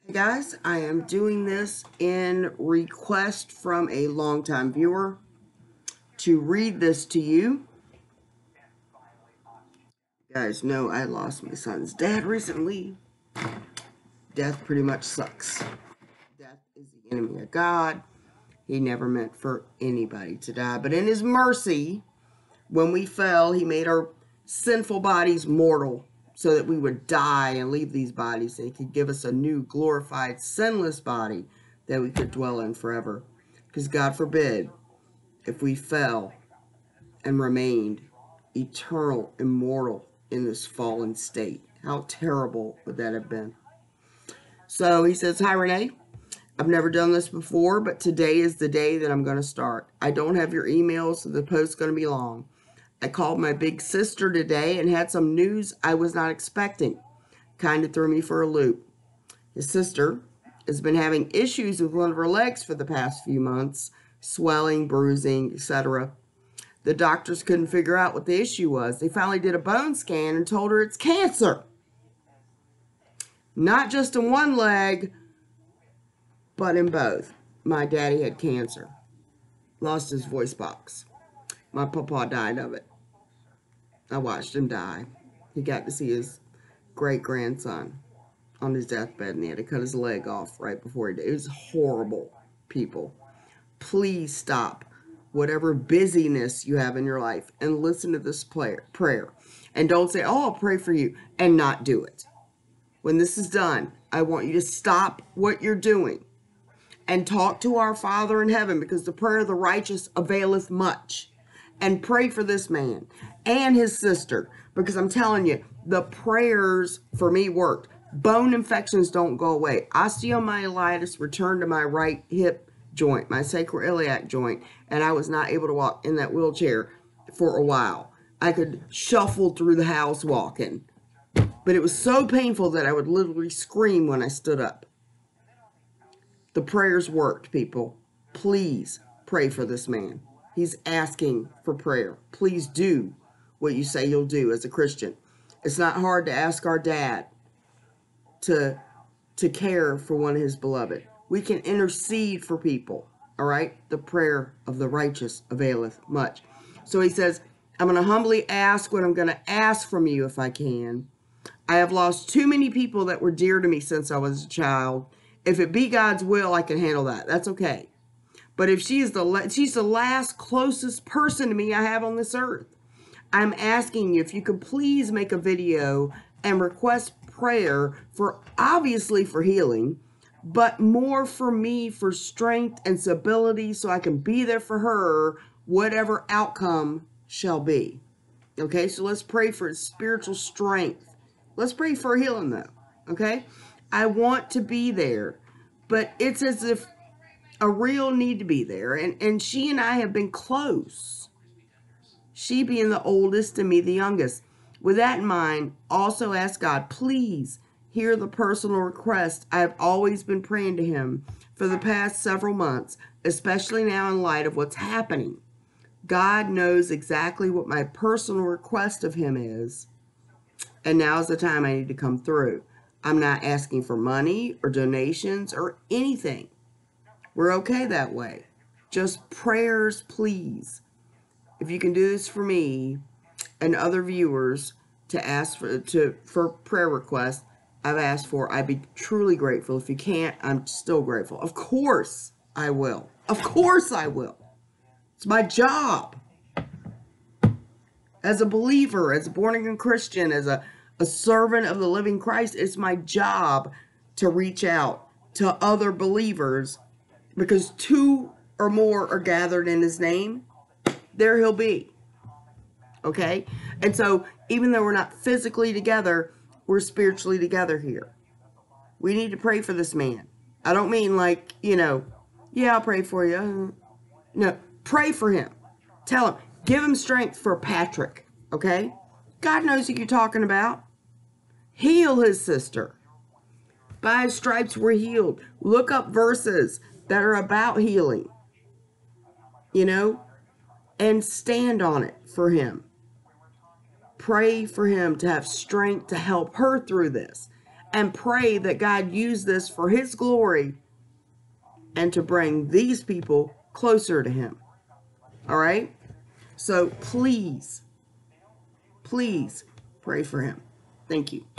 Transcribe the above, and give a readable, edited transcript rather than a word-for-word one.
Hey guys, I am doing this in request from a longtime viewer to read this to you. You guys know I lost my son's dad recently. Death pretty much sucks. Death is the enemy of God. He never meant for anybody to die. But in his mercy, when we fell, he made our sinful bodies mortal so that we would die and leave these bodies, and he could give us a new glorified sinless body that we could dwell in forever. Because God forbid if we fell and remained eternal, immortal in this fallen state. How terrible would that have been? So he says, "Hi Renee, I've never done this before, but today is the day that I'm going to start. I don't have your emails, so the post's going to be long. I called my big sister today and had some news I was not expecting. Kind of threw me for a loop. His sister has been having issues with one of her legs for the past few months, swelling, bruising, etc. The doctors couldn't figure out what the issue was. They finally did a bone scan and told her it's cancer. Not just in one leg, but in both. My daddy had cancer. Lost his voice box. My papa died of it. I watched him die. He got to see his great-grandson on his deathbed, and he had to cut his leg off right before he died. It was horrible, people. Please stop whatever busyness you have in your life and listen to this prayer. And don't say, oh, I'll pray for you, and not do it. When this is done, I want you to stop what you're doing and talk to our Father in heaven, because the prayer of the righteous availeth much. And pray for this man and his sister, because I'm telling you, the prayers for me worked. Bone infections don't go away. Osteomyelitis returned to my right hip joint, my sacroiliac joint, and I was not able to walk in that wheelchair for a while. I could shuffle through the house walking, but it was so painful that I would literally scream when I stood up. The prayers worked, people. Please pray for this man. He's asking for prayer. Please do what you say you'll do as a Christian. It's not hard to ask our dad to care for one of his beloved. We can intercede for people, all right? The prayer of the righteous availeth much. So he says, I'm going to humbly ask what I'm going to ask from you if I can. I have lost too many people that were dear to me since I was a child. If it be God's will, I can handle that. That's okay. But if she's the last closest person to me I have on this earth, I'm asking you if you could please make a video and request prayer for, obviously for healing, but more for me, for strength and stability, so I can be there for her, whatever outcome shall be. Okay, so let's pray for spiritual strength. Let's pray for healing, though. Okay, I want to be there, but it's as if a real need to be there. And she and I have been close. She being the oldest and me the youngest. With that in mind, also ask God, please hear the personal request I have always been praying to him for the past several months, especially now in light of what's happening. God knows exactly what my personal request of him is, and now's the time I need to come through. I'm not asking for money or donations or anything. We're okay that way. Just prayers, please. If you can do this for me and other viewers to ask for prayer requests I've asked for, I'd be truly grateful. If you can't, I'm still grateful. Of course I will. Of course I will. It's my job. As a believer, as a born-again Christian, as a servant of the living Christ, it's my job to reach out to other believers, because two or more are gathered in his name, there he'll be. Okay? And so, even though we're not physically together, we're spiritually together here. We need to pray for this man. I don't mean like, yeah, I'll pray for you. No, pray for him. Tell him. Give him strength for Patrick. Okay? God knows what you're talking about. Heal his sister. By his stripes we're healed. Look up verses that are about healing, and stand on it for him. Pray for him to have strength to help her through this. and pray that God use this for his glory and to bring these people closer to him. All right? So please, please pray for him. Thank you.